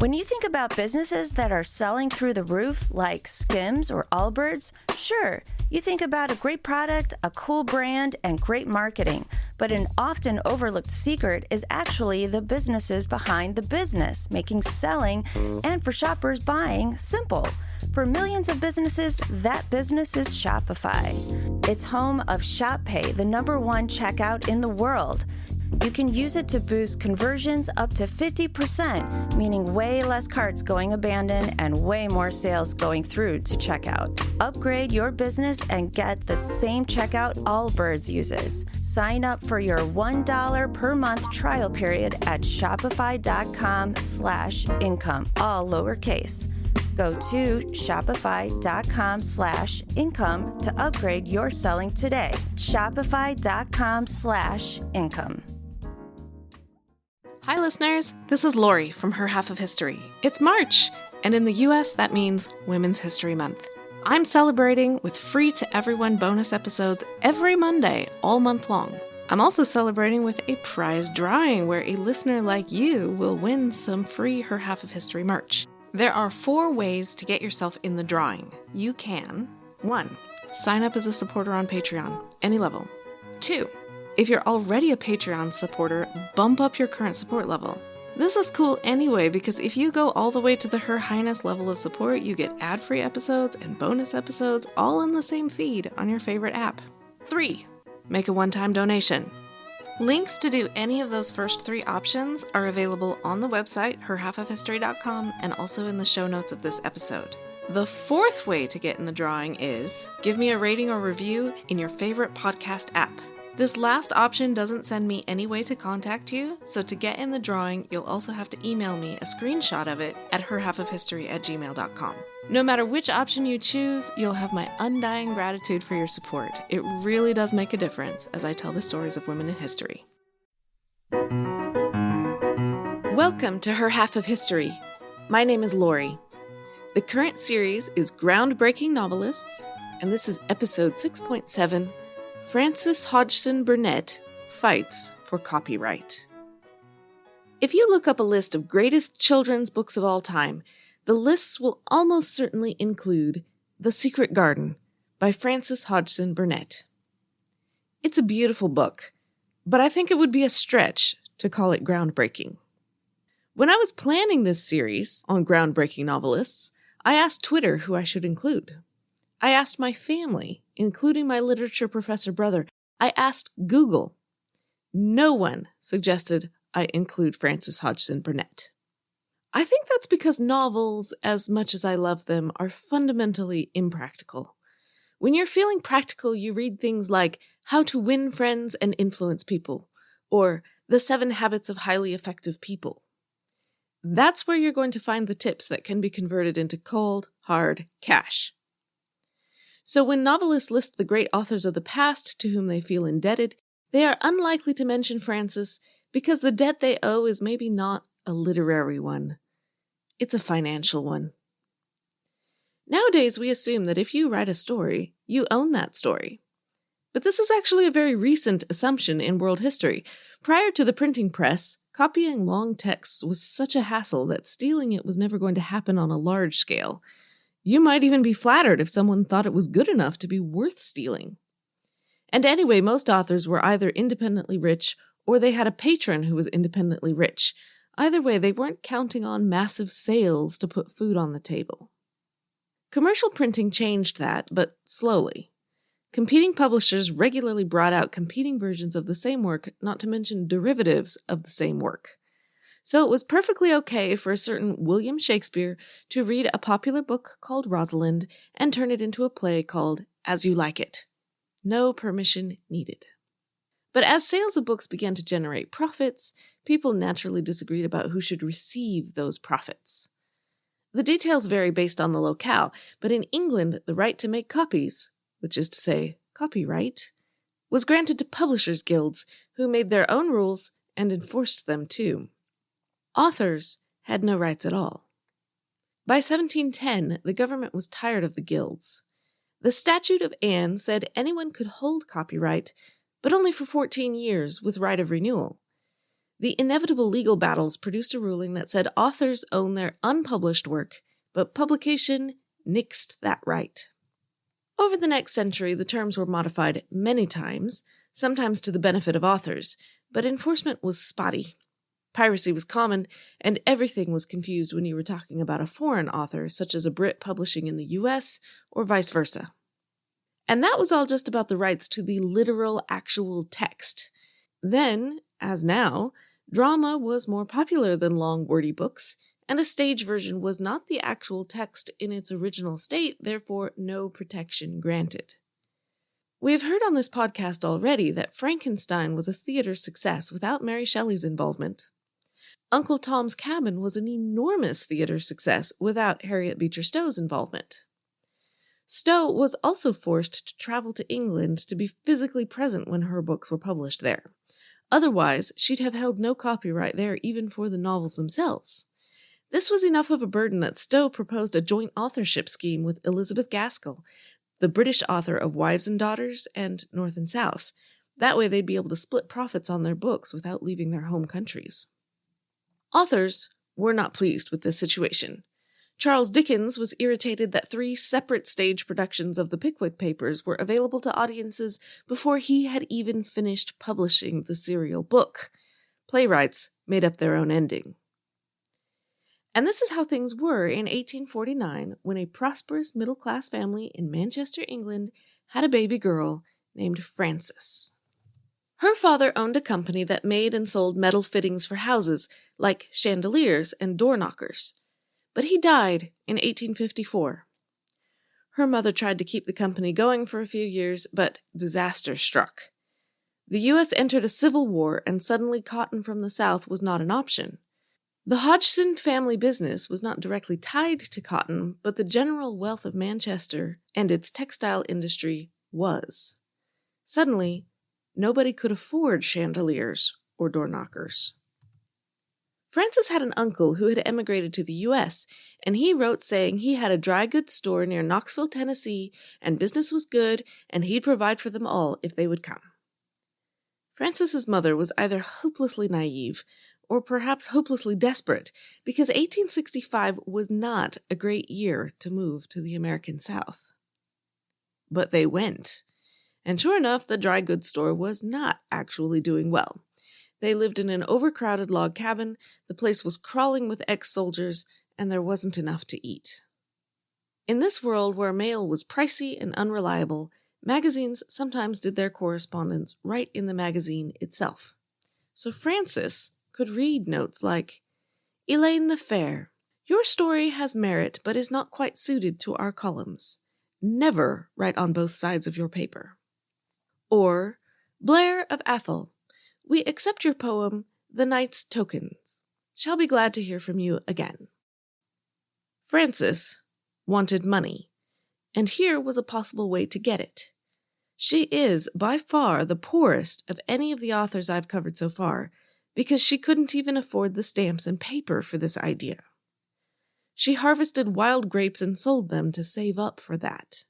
When you think about businesses that are selling through the roof, like Skims or Allbirds, sure, you think about a great product, a cool brand, and great marketing. But an often overlooked secret is actually the businesses behind the business, making selling and for shoppers buying simple. For millions of businesses, that business is Shopify. It's home of Shop Pay, the #1 checkout in the world. You can use it to boost conversions up to 50%, meaning way less carts going abandoned and way more sales going through to checkout. Upgrade your business and get the same checkout Allbirds uses. Sign up for your $1 per month trial period at shopify.com/income, all lowercase. Go to shopify.com/income to upgrade your selling today. Shopify.com/income. Hi listeners, this is Lori from Her Half of History. It's March, and in the US that means Women's History Month. I'm celebrating with free to everyone bonus episodes every Monday, all month long. I'm also celebrating with a prize drawing where a listener like you will win some free Her Half of History merch. There are 4 ways to get yourself in the drawing. You can 1. Sign up as a supporter on Patreon, any level. 2. If you're already a Patreon supporter, bump up your current support level. This is cool anyway because if you go all the way to the Her Highness level of support, you get ad-free episodes and bonus episodes all in the same feed on your favorite app. 3. Make a one-time donation. Links to do any of those first 3 options are available on the website, herhalfofhistory.com, and also in the show notes of this episode. The 4th way to get in the drawing is give me a rating or review in your favorite podcast app. This last option doesn't send me any way to contact you, so to get in the drawing, you'll also have to email me a screenshot of it at herhalfofhistory@gmail.com. No matter which option you choose, you'll have my undying gratitude for your support. It really does make a difference as I tell the stories of women in history. Welcome to Her Half of History. My name is Lori. The current series is Groundbreaking Novelists, and this is episode 6.7, Frances Hodgson Burnett Fights for Copyright. If you look up a list of greatest children's books of all time, the lists will almost certainly include The Secret Garden by Frances Hodgson Burnett. It's a beautiful book, but I think it would be a stretch to call it groundbreaking. When I was planning this series on groundbreaking novelists, I asked Twitter who I should include. I asked my family, including my literature professor brother. I asked Google. No one suggested I include Frances Hodgson Burnett. I think that's because novels, as much as I love them, are fundamentally impractical. When you're feeling practical, you read things like How to Win Friends and Influence People, or The 7 Habits of Highly Effective People. That's where you're going to find the tips that can be converted into cold, hard cash. So when novelists list the great authors of the past to whom they feel indebted, they are unlikely to mention Frances because the debt they owe is maybe not a literary one. It's a financial one. Nowadays, we assume that if you write a story, you own that story. But this is actually a very recent assumption in world history. Prior to the printing press, copying long texts was such a hassle that stealing it was never going to happen on a large scale. You might even be flattered if someone thought it was good enough to be worth stealing. And anyway, most authors were either independently rich or they had a patron who was independently rich. Either way, they weren't counting on massive sales to put food on the table. Commercial printing changed that, but slowly. Competing publishers regularly brought out competing versions of the same work, not to mention derivatives of the same work. So it was perfectly okay for a certain William Shakespeare to read a popular book called Rosalind and turn it into a play called As You Like It. No permission needed. But as sales of books began to generate profits, people naturally disagreed about who should receive those profits. The details vary based on the locale, but in England, the right to make copies, which is to say copyright, was granted to publishers' guilds, who made their own rules and enforced them too. Authors had no rights at all. By 1710, the government was tired of the guilds. The Statute of Anne said anyone could hold copyright, but only for 14 years with right of renewal. The inevitable legal battles produced a ruling that said authors own their unpublished work, but publication nixed that right. Over the next century, the terms were modified many times, sometimes to the benefit of authors, but enforcement was spotty. Piracy was common, and everything was confused when you were talking about a foreign author, such as a Brit publishing in the US, or vice versa. And that was all just about the rights to the literal, actual text. Then, as now, drama was more popular than long, wordy books, and a stage version was not the actual text in its original state, therefore no protection granted. We have heard on this podcast already that Frankenstein was a theater success without Mary Shelley's involvement. Uncle Tom's Cabin was an enormous theater success without Harriet Beecher Stowe's involvement. Stowe was also forced to travel to England to be physically present when her books were published there. Otherwise, she'd have held no copyright there even for the novels themselves. This was enough of a burden that Stowe proposed a joint authorship scheme with Elizabeth Gaskell, the British author of Wives and Daughters and North and South. That way they'd be able to split profits on their books without leaving their home countries. Authors were not pleased with this situation. Charles Dickens was irritated that 3 separate stage productions of the Pickwick Papers were available to audiences before he had even finished publishing the serial book. Playwrights made up their own ending. And this is how things were in 1849 when a prosperous middle-class family in Manchester, England, had a baby girl named Frances. Her father owned a company that made and sold metal fittings for houses, like chandeliers and door knockers. But he died in 1854. Her mother tried to keep the company going for a few years, but disaster struck. The U.S. entered a civil war, and suddenly cotton from the South was not an option. The Hodgson family business was not directly tied to cotton, but the general wealth of Manchester and its textile industry was. Suddenly, nobody could afford chandeliers or door knockers. Frances had an uncle who had emigrated to the U.S., and he wrote saying he had a dry goods store near Knoxville, Tennessee, and business was good, and he'd provide for them all if they would come. Frances's mother was either hopelessly naive or perhaps hopelessly desperate, because 1865 was not a great year to move to the American South. But they went, and sure enough, the dry goods store was not actually doing well. They lived in an overcrowded log cabin, the place was crawling with ex-soldiers, and there wasn't enough to eat. In this world where mail was pricey and unreliable, magazines sometimes did their correspondence right in the magazine itself. So Frances could read notes like, "Elaine the Fair, your story has merit but is not quite suited to our columns. Never write on both sides of your paper." Or, "Blair of Athol, we accept your poem, The Knight's Tokens. Shall be glad to hear from you again." Frances wanted money, and here was a possible way to get it. She is by far the poorest of any of the authors I've covered so far, because she couldn't even afford the stamps and paper for this idea. She harvested wild grapes and sold them to save up for that.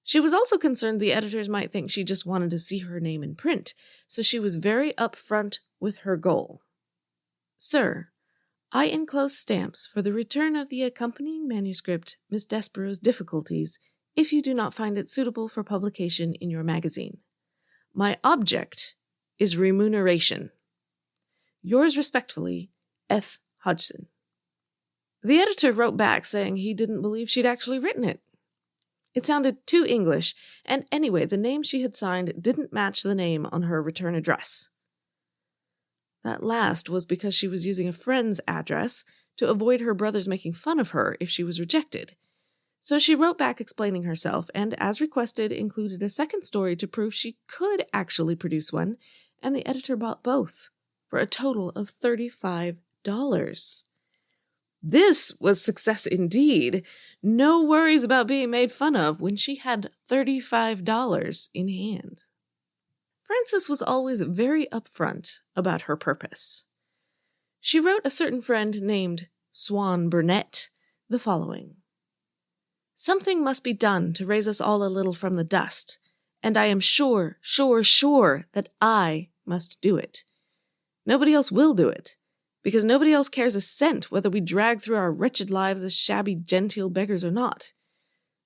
She was also concerned the editors might think she just wanted to see her name in print, so she was very upfront with her goal. "Sir, I enclose stamps for the return of the accompanying manuscript, Miss Desborough's Difficulties, if you do not find it suitable for publication in your magazine. My object is remuneration. Yours respectfully, F. Hodgson." The editor wrote back saying he didn't believe she'd actually written it. It sounded too English, and anyway, the name she had signed didn't match the name on her return address. That last was because she was using a friend's address to avoid her brothers making fun of her if she was rejected. So she wrote back explaining herself, and as requested, included a second story to prove she could actually produce one, and the editor bought both, for a total of $35. This was success indeed. No worries about being made fun of when she had $35 in hand. Frances was always very upfront about her purpose. She wrote a certain friend named Swan Burnett the following: "Something must be done to raise us all a little from the dust, and I am sure that I must do it. Nobody else will do it, because nobody else cares a cent whether we drag through our wretched lives as shabby genteel beggars or not.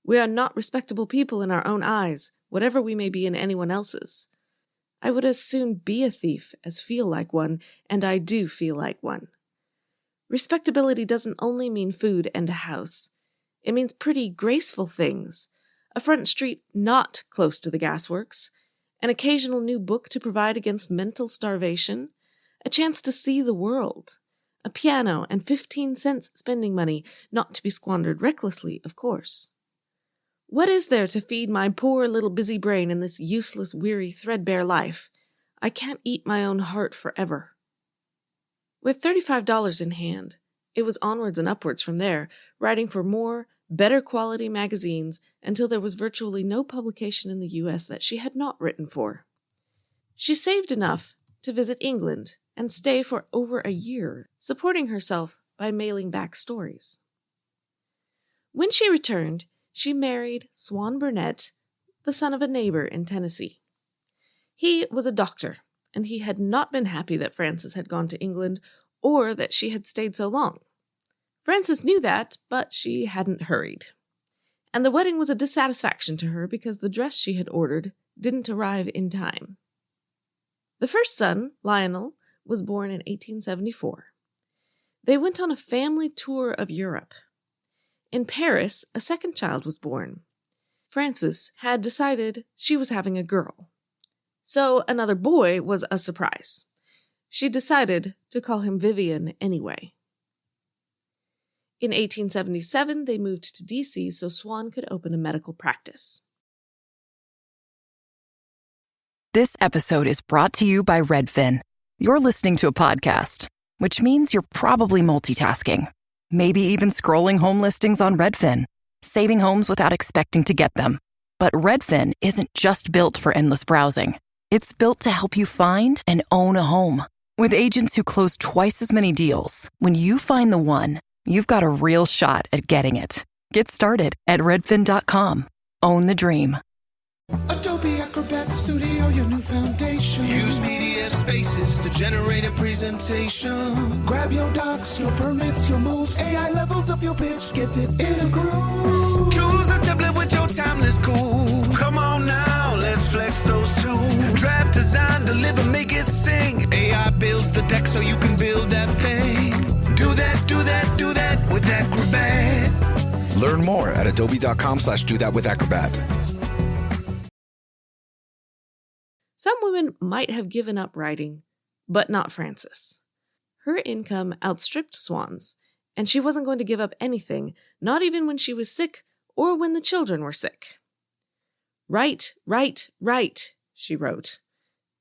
We are not respectable people in our own eyes, whatever we may be in anyone else's. I would as soon be a thief as feel like one, and I do feel like one. Respectability doesn't only mean food and a house. It means pretty, graceful things. A front street not close to the gasworks, an occasional new book to provide against mental starvation, a chance to see the world, a piano and 15 cents spending money, not to be squandered recklessly, of course. What is there to feed my poor little busy brain in this useless, weary, threadbare life? I can't eat my own heart forever. With $35 in hand, it was onwards and upwards from there, writing for more, better quality magazines until there was virtually no publication in the U.S. that she had not written for. She saved enough to visit England and stay for over a year, supporting herself by mailing back stories. When she returned, she married Swan Burnett, the son of a neighbor in Tennessee. He was a doctor, and he had not been happy that Frances had gone to England or that she had stayed so long. Frances knew that, but she hadn't hurried. And the wedding was a dissatisfaction to her because the dress she had ordered didn't arrive in time. The first son, Lionel, was born in 1874. They went on a family tour of Europe. In Paris, a second child was born. Frances had decided she was having a girl. So another boy was a surprise. She decided to call him Vivian anyway. In 1877, they moved to D.C. so Swan could open a medical practice. This episode is brought to you by Redfin. You're listening to a podcast, which means you're probably multitasking. Maybe even scrolling home listings on Redfin, saving homes without expecting to get them. But Redfin isn't just built for endless browsing. It's built to help you find and own a home. With agents who close twice as many deals, when you find the one, you've got a real shot at getting it. Get started at redfin.com. Own the dream. Adobe Acrobat Studio, your new foundation. Use PDF spaces to generate a presentation. Grab your docs, your permits, your moves. AI levels up your pitch, gets it in a groove. Choose a template with your timeless cool. Come on now, let's flex those tools. Draft, design, deliver, make it sing. AI builds the deck so you can build that thing. Do that, do that, do that with Acrobat. Learn more at adobe.com/do-that-with-Acrobat. Some women might have given up writing, but not Frances. Her income outstripped Swan's, and she wasn't going to give up anything, not even when she was sick or when the children were sick. Write, write, write, she wrote.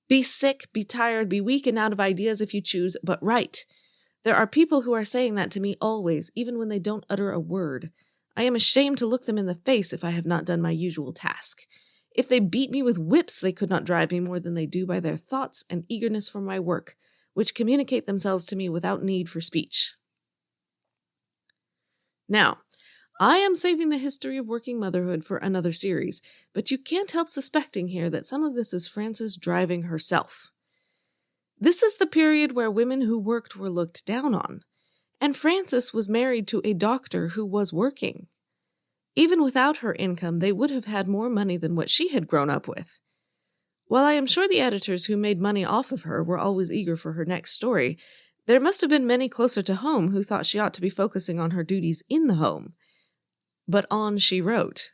Be sick, be tired, be weak and out of ideas if you choose, but write. There are people who are saying that to me always, even when they don't utter a word. I am ashamed to look them in the face if I have not done my usual task. If they beat me with whips, they could not drive me more than they do by their thoughts and eagerness for my work, which communicate themselves to me without need for speech. Now, I am saving the history of working motherhood for another series, but you can't help suspecting here that some of this is Frances driving herself. This is the period where women who worked were looked down on, and Frances was married to a doctor who was working. Even without her income, they would have had more money than what she had grown up with. While I am sure the editors who made money off of her were always eager for her next story, there must have been many closer to home who thought she ought to be focusing on her duties in the home. But on she wrote.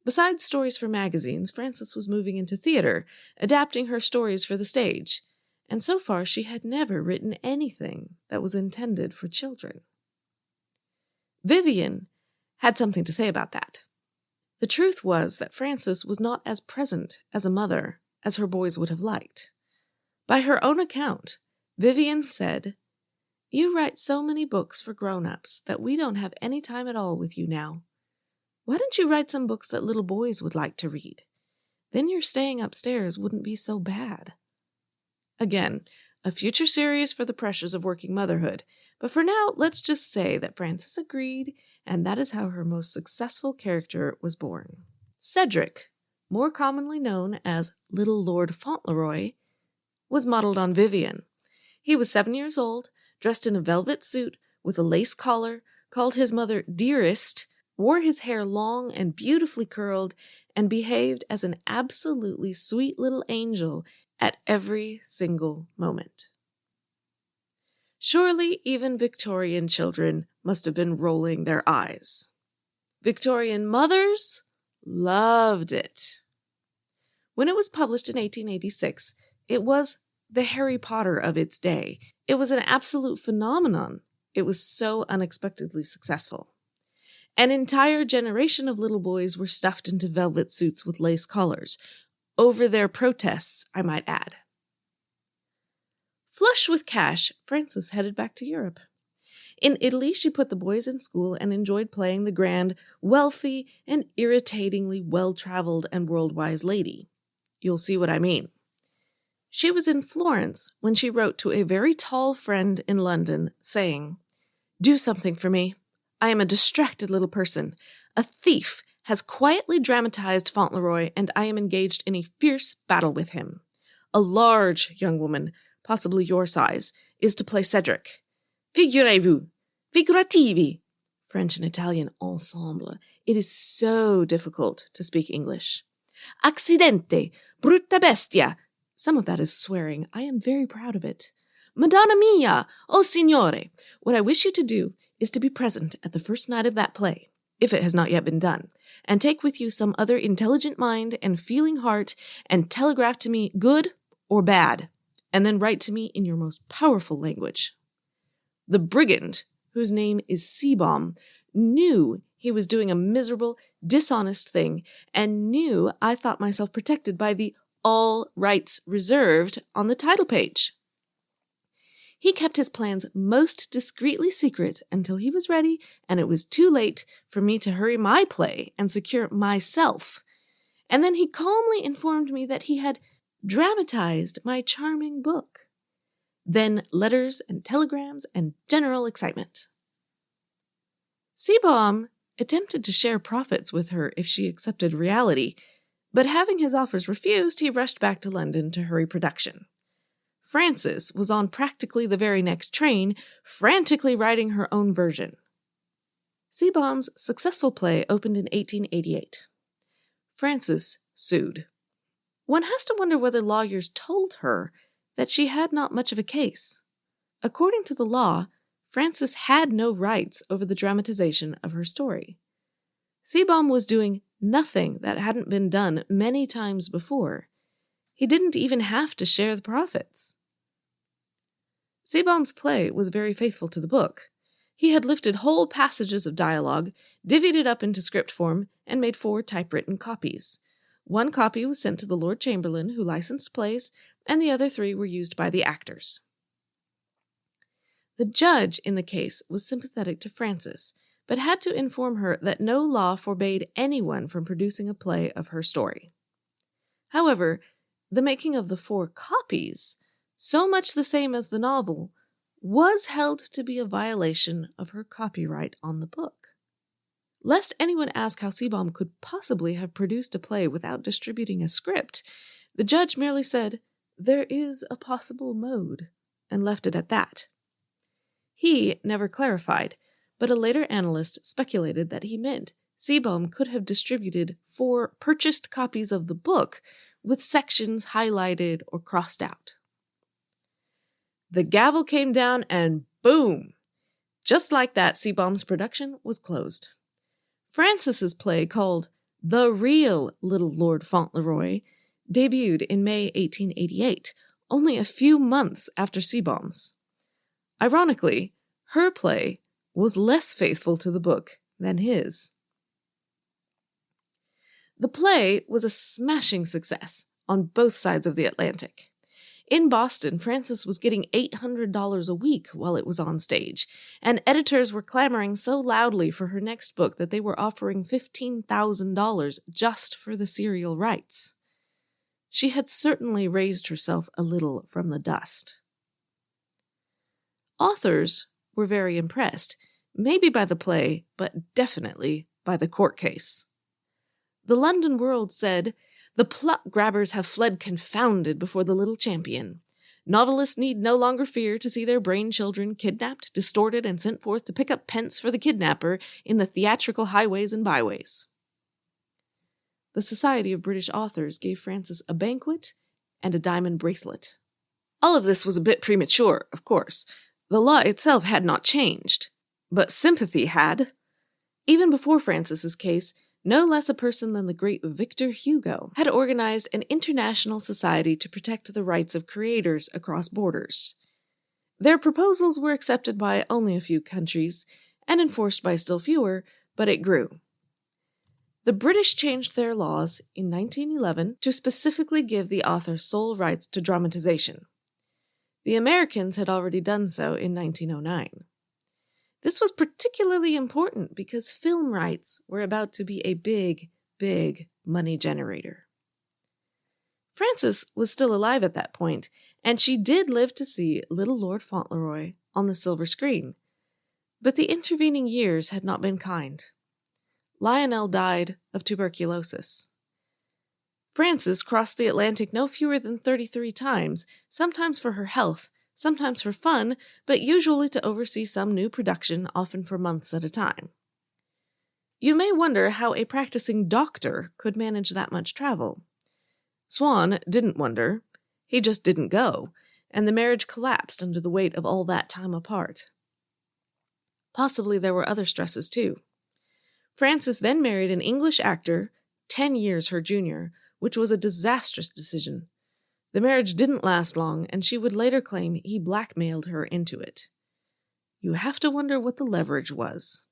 Besides stories for magazines, Frances was moving into theater, adapting her stories for the stage, and so far she had never written anything that was intended for children. Vivian had something to say about that. The truth was that Frances was not as present as a mother as her boys would have liked. By her own account, Vivian said, "You write so many books for grown-ups that we don't have any time at all with you now. Why don't you write some books that little boys would like to read? Then your staying upstairs wouldn't be so bad." Again, a future series for the pressures of working motherhood, but for now, let's just say that Frances agreed, and that is how her most successful character was born. Cedric, more commonly known as Little Lord Fauntleroy, was modeled on Vivian. He was 7 years old, dressed in a velvet suit with a lace collar, called his mother Dearest, wore his hair long and beautifully curled, and behaved as an absolutely sweet little angel at every single moment. Surely even Victorian children must have been rolling their eyes. Victorian mothers loved it. When it was published in 1886, it was the Harry Potter of its day. It was an absolute phenomenon. It was so unexpectedly successful. An entire generation of little boys were stuffed into velvet suits with lace collars, over their protests, I might add. Flush with cash, Frances headed back to Europe. In Italy, she put the boys in school and enjoyed playing the grand, wealthy, and irritatingly well-traveled and world-wise lady. You'll see what I mean. She was in Florence when she wrote to a very tall friend in London, saying, "Do something for me. I am a distracted little person. A thief has quietly dramatized Fauntleroy, and I am engaged in a fierce battle with him. A large young woman, possibly your size, is to play Cedric. Figurez-vous, figurativi." French and Italian ensemble. It is so difficult to speak English. "Accidente, brutta bestia." Some of that is swearing. I am very proud of it. "Madonna mia, oh signore." What I wish you to do is to be present at the first night of that play, if it has not yet been done, and take with you some other intelligent mind and feeling heart, and telegraph to me good or bad, and then write to me in your most powerful language. The brigand, whose name is Seebohm, knew he was doing a miserable, dishonest thing, and knew I thought myself protected by the "all rights reserved" on the title page. He kept his plans most discreetly secret until he was ready, and it was too late for me to hurry my play and secure myself. And then he calmly informed me that he had dramatized my charming book. Then letters and telegrams and general excitement. Seebohm attempted to share profits with her if she accepted reality, but having his offers refused, he rushed back to London to hurry production. Frances was on practically the very next train, frantically writing her own version. Seebohm's successful play opened in 1888. Frances sued. One has to wonder whether lawyers told her that she had not much of a case. According to the law, Frances had no rights over the dramatization of her story. Seebohm was doing nothing that hadn't been done many times before. He didn't even have to share the profits. Seebohm's play was very faithful to the book. He had lifted whole passages of dialogue, divvied it up into script form, and made 4 typewritten copies. 1 copy was sent to the Lord Chamberlain, who licensed plays, and the other 3 were used by the actors. The judge in the case was sympathetic to Frances, but had to inform her that no law forbade anyone from producing a play of her story. However, the making of the 4 copies, so much the same as the novel, was held to be a violation of her copyright on the book. Lest anyone ask how Seebohm could possibly have produced a play without distributing a script, the judge merely said, "There is a possible mode," and left it at that. He never clarified, but a later analyst speculated that he meant Seebohm could have distributed 4 purchased copies of the book with sections highlighted or crossed out. The gavel came down and boom! Just like that, Seebohm's production was closed. Frances's play, called The Real Little Lord Fauntleroy, debuted in May 1888, only a few months after Seebohm's. Ironically, her play was less faithful to the book than his. The play was a smashing success on both sides of the Atlantic. In Boston, Frances was getting $800 a week while it was on stage, and editors were clamoring so loudly for her next book that they were offering $15,000 just for the serial rights. She had certainly raised herself a little from the dust. Authors were very impressed, maybe by the play, but definitely by the court case. The London World said, "The plot grabbers have fled confounded before the little champion. Novelists need no longer fear to see their brain children kidnapped, distorted, and sent forth to pick up pence for the kidnapper in the theatrical highways and byways. The Society of British Authors gave Frances a banquet and a diamond bracelet. All of this was a bit premature, of course. The law itself had not changed, but sympathy had. Even before Frances's case, no less a person than the great Victor Hugo had organized an international society to protect the rights of creators across borders. Their proposals were accepted by only a few countries and enforced by still fewer, but it grew. The British changed their laws in 1911 to specifically give the author sole rights to dramatization. The Americans had already done so in 1909. This was particularly important because film rights were about to be a big, big money generator. Frances was still alive at that point, and she did live to see Little Lord Fauntleroy on the silver screen. But the intervening years had not been kind. Lionel died of tuberculosis. Frances crossed the Atlantic no fewer than 33 times, sometimes for her health, sometimes for fun, but usually to oversee some new production, often for months at a time. You may wonder how a practicing doctor could manage that much travel. Swan didn't wonder. He just didn't go, and the marriage collapsed under the weight of all that time apart. Possibly there were other stresses too. Frances then married an English actor, 10 years her junior, which was a disastrous decision. The marriage didn't last long, and she would later claim he blackmailed her into it. You have to wonder what the leverage was.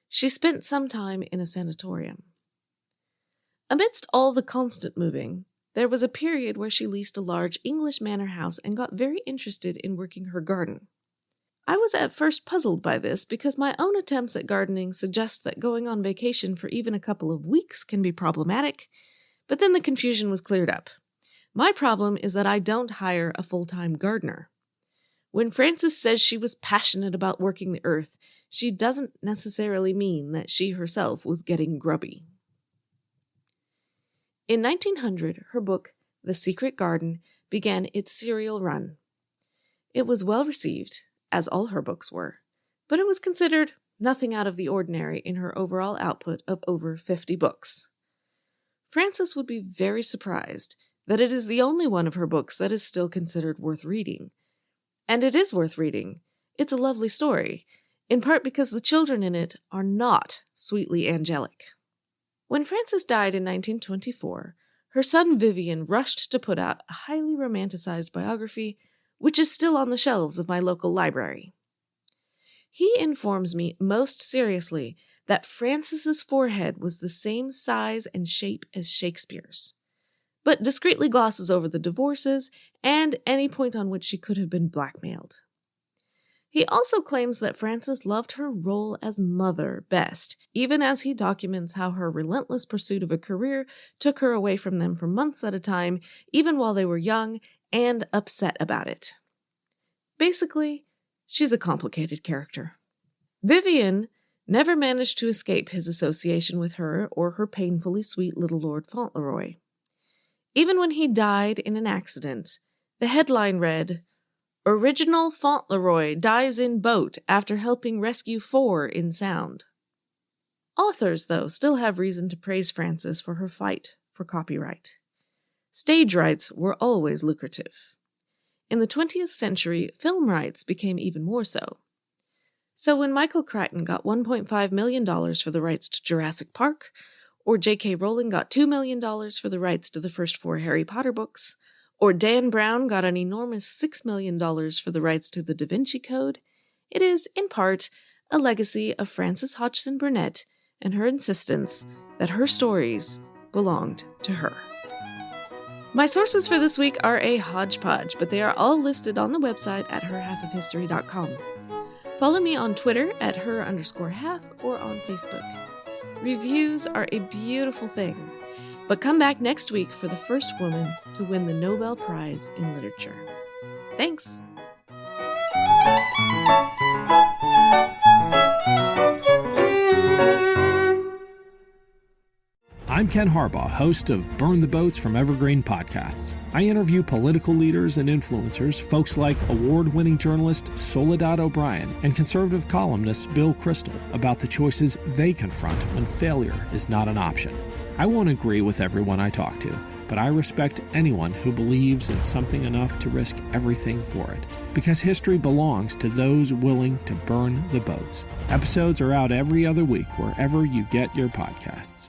She spent some time in a sanatorium. Amidst all the constant moving, there was a period where she leased a large English manor house and got very interested in working her garden. I was at first puzzled by this because my own attempts at gardening suggest that going on vacation for even a couple of weeks can be problematic, but then the confusion was cleared up. My problem is that I don't hire a full-time gardener. When Frances says she was passionate about working the earth, she doesn't necessarily mean that she herself was getting grubby. In 1900, her book, The Secret Garden, began its serial run. It was well received, as all her books were, but it was considered nothing out of the ordinary in her overall output of over 50 books. Frances would be very surprised that it is the only one of her books that is still considered worth reading. And it is worth reading. It's a lovely story, in part because the children in it are not sweetly angelic. When Frances died in 1924, her son Vivian rushed to put out a highly romanticized biography, which is still on the shelves of my local library. He informs me most seriously that Frances's forehead was the same size and shape as Shakespeare's, but discreetly glosses over the divorces and any point on which she could have been blackmailed. He also claims that Frances loved her role as mother best, even as he documents how her relentless pursuit of a career took her away from them for months at a time, even while they were young and upset about it. Basically, she's a complicated character. Vivian never managed to escape his association with her or her painfully sweet little Lord Fauntleroy. Even when he died in an accident, the headline read, "Original Fauntleroy dies in boat after helping rescue 4 in Sound." Authors, though, still have reason to praise Frances for her fight for copyright. Stage rights were always lucrative. In the 20th century, film rights became even more so. So when Michael Crichton got $1.5 million for the rights to Jurassic Park, or J.K. Rowling got $2 million for the rights to the first 4 Harry Potter books, or Dan Brown got an enormous $6 million for the rights to the Da Vinci Code, it is, in part, a legacy of Frances Hodgson Burnett and her insistence that her stories belonged to her. My sources for this week are a hodgepodge, but they are all listed on the website at herhalfofhistory.com. Follow me on Twitter at her_half or on Facebook. Reviews are a beautiful thing, but come back next week for the first woman to win the Nobel Prize in Literature. Thanks! I'm Ken Harbaugh, host of Burn the Boats from Evergreen Podcasts. I interview political leaders and influencers, folks like award-winning journalist Soledad O'Brien and conservative columnist Bill Kristol about the choices they confront when failure is not an option. I won't agree with everyone I talk to, but I respect anyone who believes in something enough to risk everything for it. Because history belongs to those willing to burn the boats. Episodes are out every other week wherever you get your podcasts.